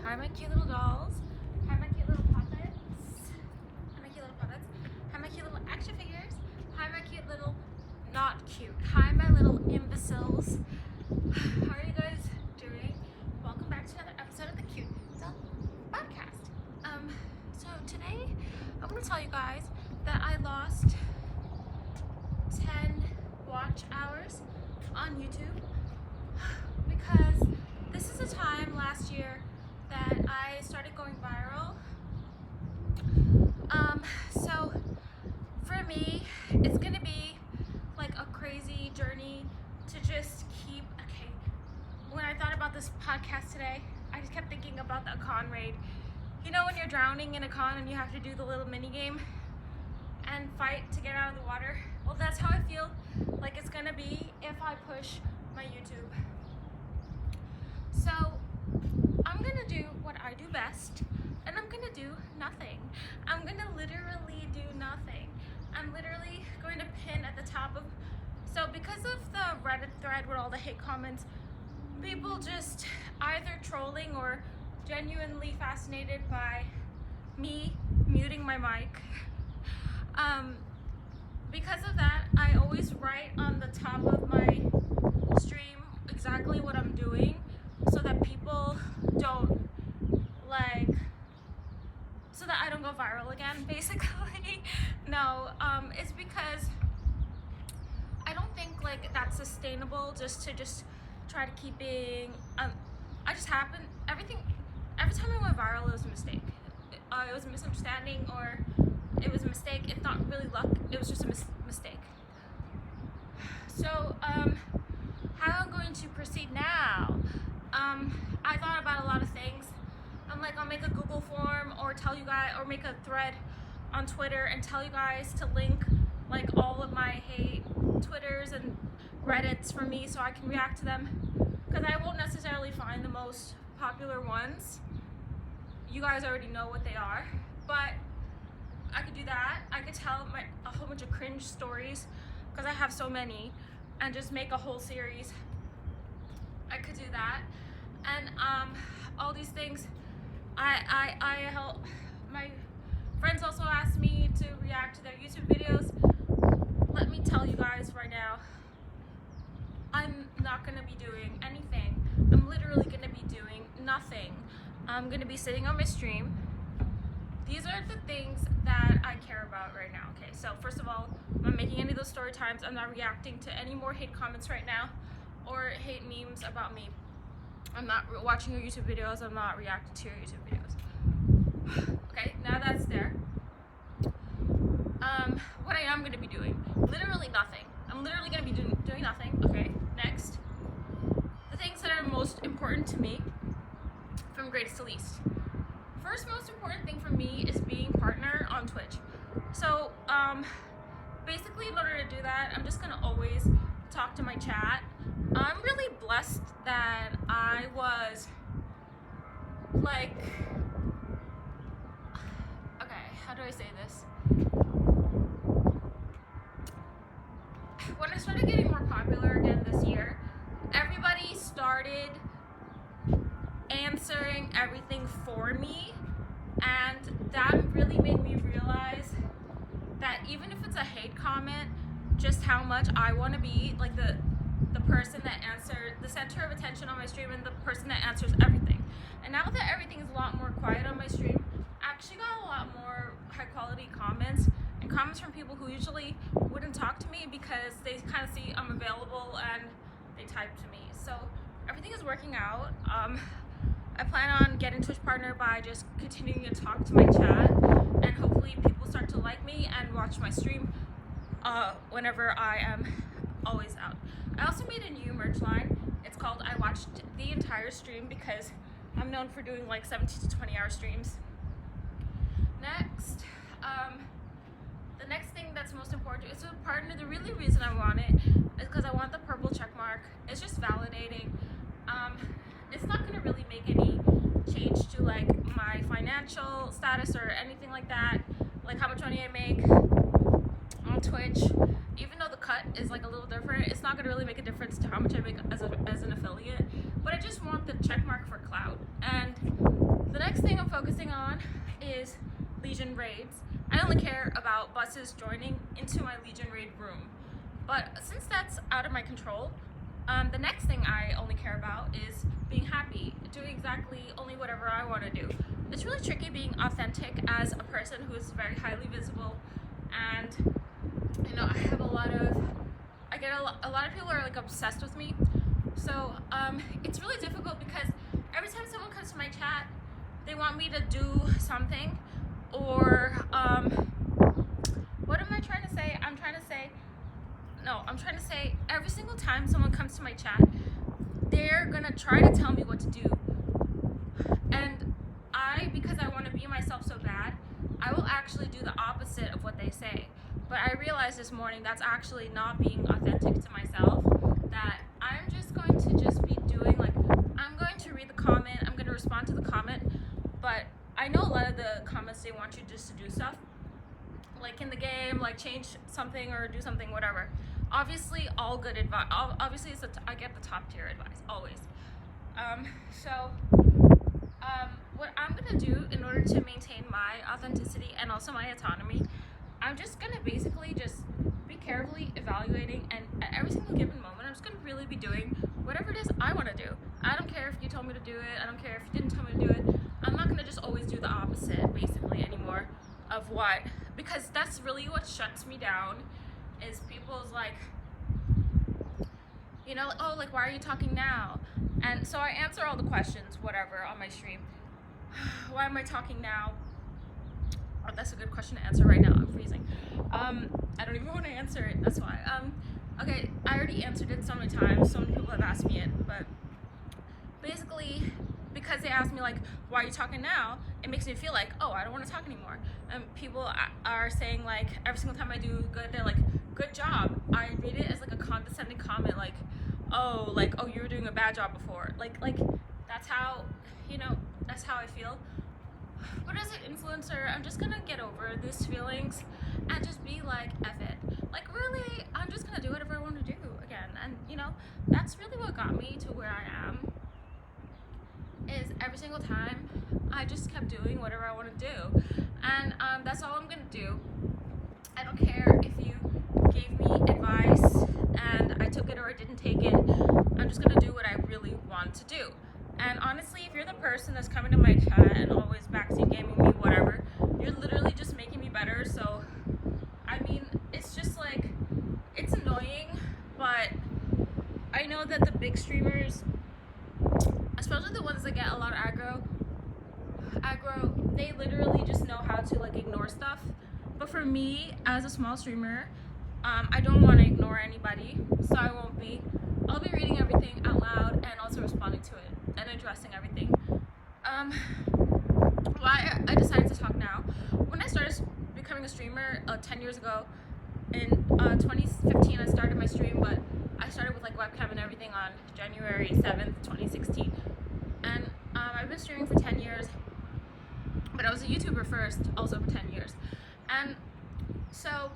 Hi, my cute little dolls. Hi, my cute little puppets. Hi, my cute little puppets. Hi, my cute little action figures. Hi, my cute little not cute. Hi, my little imbeciles. How are you guys doing? Welcome back to another episode of the Cute Podcast. So today I'm going to tell you guys that I lost 10 watch hours on YouTube because this is a time last year that I started going viral. So for me, it's gonna be like a crazy journey to just keep, okay, when I thought about this podcast today, I just kept thinking about the con raid. You know when you're drowning in a con and you have to do the little mini game and fight to get out of the water? Well, that's how I feel like it's gonna be if I push my YouTube. So I'm gonna do what I do best, and I'm gonna do nothing. I'm gonna literally do nothing. I'm literally going to pin at the top of, so because of the Reddit thread with all the hate comments, people just either trolling or genuinely fascinated by me muting my mic. Because of that, I always write on the top of my stream exactly what I'm doing so that people don't so that I don't go viral again, basically. No, it's because I don't think that's sustainable just to try to keeping, every time I went viral, it was a mistake. It was a misunderstanding, or it was a mistake. It's not really luck, it was just a mistake. So, how I'm going to proceed now, I thought about a lot of things. I'm like, I'll make a Google form or tell you guys, or make a thread on Twitter and tell you guys to link like all of my hate Twitters and Reddits for me so I can react to them, because I won't necessarily find the most popular ones. You guys already know what they are, but I could do that. I could tell a whole bunch of cringe stories, because I have so many, and just make a whole series. I could do that, and all these things. I help. My friends also asked me to react to their YouTube videos. Let me tell you guys right now, I'm not gonna be doing anything. I'm literally gonna be doing nothing. I'm gonna be sitting on my stream. These are the things that I care about right now. Okay, so first of all, I'm not making any of those story times. I'm not reacting to any more hate comments right now or hate memes about me. I'm not watching your YouTube videos. I'm not reacting to your YouTube videos. Okay, now that's there. What I am going to be doing, literally nothing. I'm literally going to be doing nothing. Okay, next. The things that are most important to me, from greatest to least. First most important thing for me is being partner on Twitch. So basically, in order to do that, I'm just gonna always talk to my chat. I'm really blessed that I was okay, how do I say this? When I started getting more popular again this year, everybody started answering everything for me, and that really made me realize that even if it's a hate comment, just how much I want to be like the person that answered, the center of attention on my stream, and the person that answers everything. And now that everything is a lot more quiet on my stream, I actually got a lot more high quality comments, and comments from people who usually wouldn't talk to me because they kind of see I'm available and they type to me. So everything is working out. I plan on getting Twitch partner by just continuing to talk to my chat, and hopefully people start to like me and watch my stream whenever I am always out. I also made a new merch line. It's called I Watched the Entire Stream, because I'm known for doing like 17 to 20 hour streams. Next, the next thing that's most important is a partner. The really reason I want it is because I want the purple check mark. It's just validating. It's not gonna really make any change to like my financial status or anything like that, like how much money I make on Twitch. Even though the cut is like a little different, it's not gonna really make a difference to how much I make as an affiliate. But I just want the check mark for clout, and The next thing I'm focusing on is Legion raids. I only care about buses joining into my Legion raid room. But since that's out of my control, the next thing I only care about is being happy, doing exactly only whatever I want to do. It's really tricky being authentic as a person who is very highly visible, and I have a lot of people are like obsessed with me. So it's really difficult because every time someone comes to my chat, they want me to do something, or what am I trying to say? I'm trying to say every single time someone comes to my chat, they're gonna try to tell me what to do. And because I want to be myself so bad, I will actually do the opposite of what they say. But I realized this morning that's actually not being authentic to myself, that I'm just going to be doing, like, I'm going to read the comment, I'm going to respond to the comment, but I know a lot of the comments, they want you just to do stuff, like in the game, like change something or do something, whatever. Obviously, all good advice. Obviously, I get the top tier advice, always. What I'm going to do in order to maintain my authenticity and also my autonomy, I'm just going to basically just be carefully evaluating, and at every single given moment, I'm just going to really be doing whatever it is I want to do. I don't care if you told me to do it. I don't care if you didn't tell me to do it. I'm not going to just always do the opposite, basically, anymore of what, because that's really what shuts me down, is people's like, oh, like, why are you talking now? And so I answer all the questions, whatever, on my stream. Why am I talking now? Oh, that's a good question to answer right now. I'm freezing. I don't even want to answer it. That's why. Okay, I already answered it so many times. So many people have asked me it, but basically, because they asked me, like, why are you talking now? It makes me feel like, oh, I don't want to talk anymore. And people are saying, like, every single time I do good, they're like, good job. I read it as like a condescending comment, like, oh, you were doing a bad job before. Like that's how, that's how I feel. But as an influencer, I'm just gonna get over these feelings and just be like, F it. Like, really, I'm just gonna do whatever I want to do again. And, that's really what got me to where I am, is every single time I just kept doing whatever I want to do. And that's all I'm gonna do. I don't care if you gave me advice and I took it or I didn't take it. I'm just gonna do what I really want to do. And honestly, if you're the person that's coming to my chat and always backseat gaming me, whatever, you're literally just making me better. So, I mean, it's just like, it's annoying, but I know that the big streamers, especially the ones that get a lot of aggro, they literally just know how to, like, ignore stuff. But for me, as a small streamer, I don't want to ignore anybody, so I'll be reading everything out loud and also responding to it and addressing everything. Why I decided to talk now. When I started becoming a streamer 10 years ago, in 2015 I started my stream, but I started with, like, webcam and everything on January 7th, 2016. And I've been streaming for 10 years, but I was a YouTuber first, also for 10 years. And so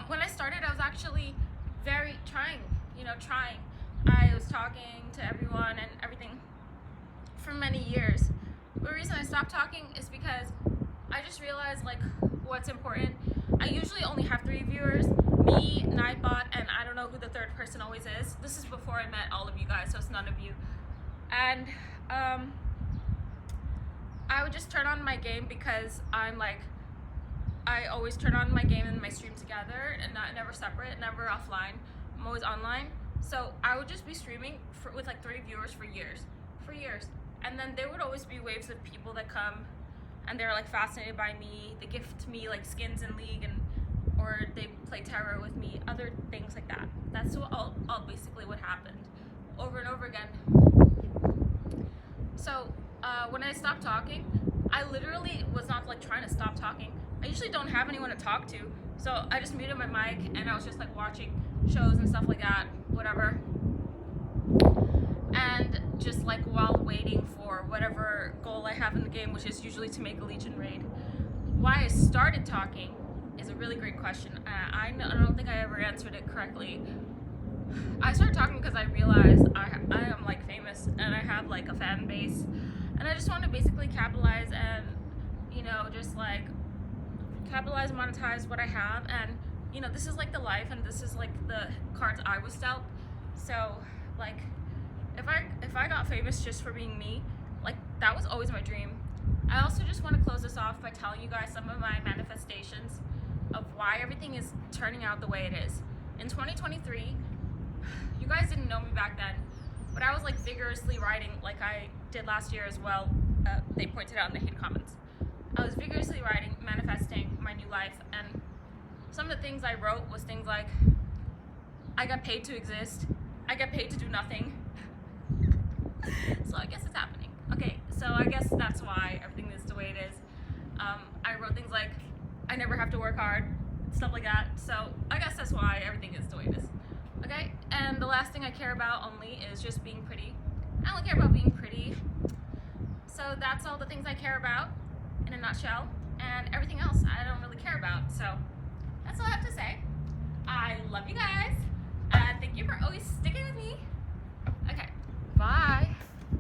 when I started, I was actually very trying. I was talking to everyone and everything for many years. The reason I stopped talking is because I just realized, like, what's important. I usually only have 3 viewers, me, Nightbot, and I don't know who the third person always is. This is before I met all of you guys, so it's none of you. And I would just turn on my game because I always turn on my game and my stream together, and never separate, never offline. I'm always online. So I would just be streaming with like 3 viewers for years. And then there would always be waves of people that come and they're like fascinated by me. They gift me like skins in League, or they play tarot with me, other things like that. That's all basically what happened over and over again. So when I stopped talking, I literally was not like trying to stop talking. I usually don't have anyone to talk to, so I just muted my mic and I was just like watching shows and stuff like that, whatever. And just like while waiting for whatever goal I have in the game, which is usually to make a Legion raid. Why I started talking is a really great question. I don't think I ever answered it correctly. I started talking because I realized I am like famous and I have like a fan base And I just want to basically capitalize and, you know, just like capitalize and monetize what I have. And, you know, this is like the life, and this is like the cards I was dealt. So like if I got famous just for being me, like that was always my dream. I also just want to close this off by telling you guys some of my manifestations of why everything is turning out the way it is. In 2023, you guys didn't know me back then, but I was like vigorously writing like I did last year as well. They pointed out in the hate comments. I was vigorously writing, manifesting my new life, and some of the things I wrote was things like, I got paid to exist, I got paid to do nothing. So I guess it's happening. Okay, so I guess that's why everything is the way it is. I wrote things like, I never have to work hard, stuff like that. So I guess that's why everything is the way it is. Okay, and the last thing I care about only is just being pretty. I only care about being pretty. So that's all the things I care about in a nutshell, and everything else I don't really care about. So that's all I have to say. I love you guys, and thank you for always sticking with me. Okay, bye.